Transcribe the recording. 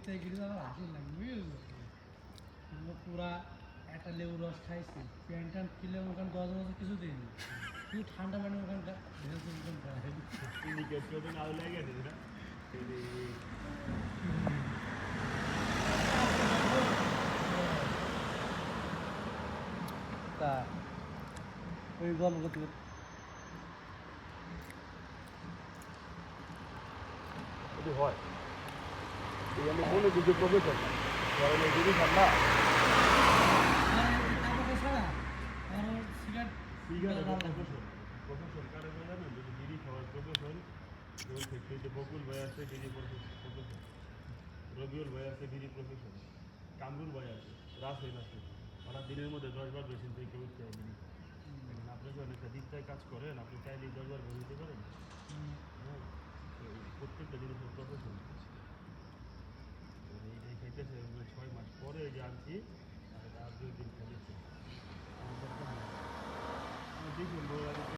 থেকে গেলে আমার হাসি লাগবে পুরা একটা লেবু রস খাইছি প্যান্ট ট্যান্ট কিলে ওখানে 10 বছর কিছু দিইনি কিন্তু ঠান্ডা পানি ওখানটা তা ওই গল্প করতে করতে যদি হয় এই আমি বলে দিতে প্রফেশন কারণ এই জিনিস ঠান্ডা প্রফেশন কারণ জানেন যদি বিড়ি খাওয়ার প্রফেশন যেমন ফ্যাক্টরিতে বকুল ভাই আছে বিড়ি প্রফেশন রবিউল ভাই আছে বিড়ি প্রফেশন কামরুল ভাই আছে রাসেল আছে ওরা দিনের মধ্যে 10 বার বেশি থেকে উঠতে হয় বিড়ি আপনি যখন একটা দিকটায় কাজ করেন আপনি চাইলে 10 বার বের হতে পারেন হ্যাঁ প্রত্যেকটা জিনিসের প্রফেশন এইটাই খাইতেছে 6 মাস পরে যে আনছি আর 2 দিন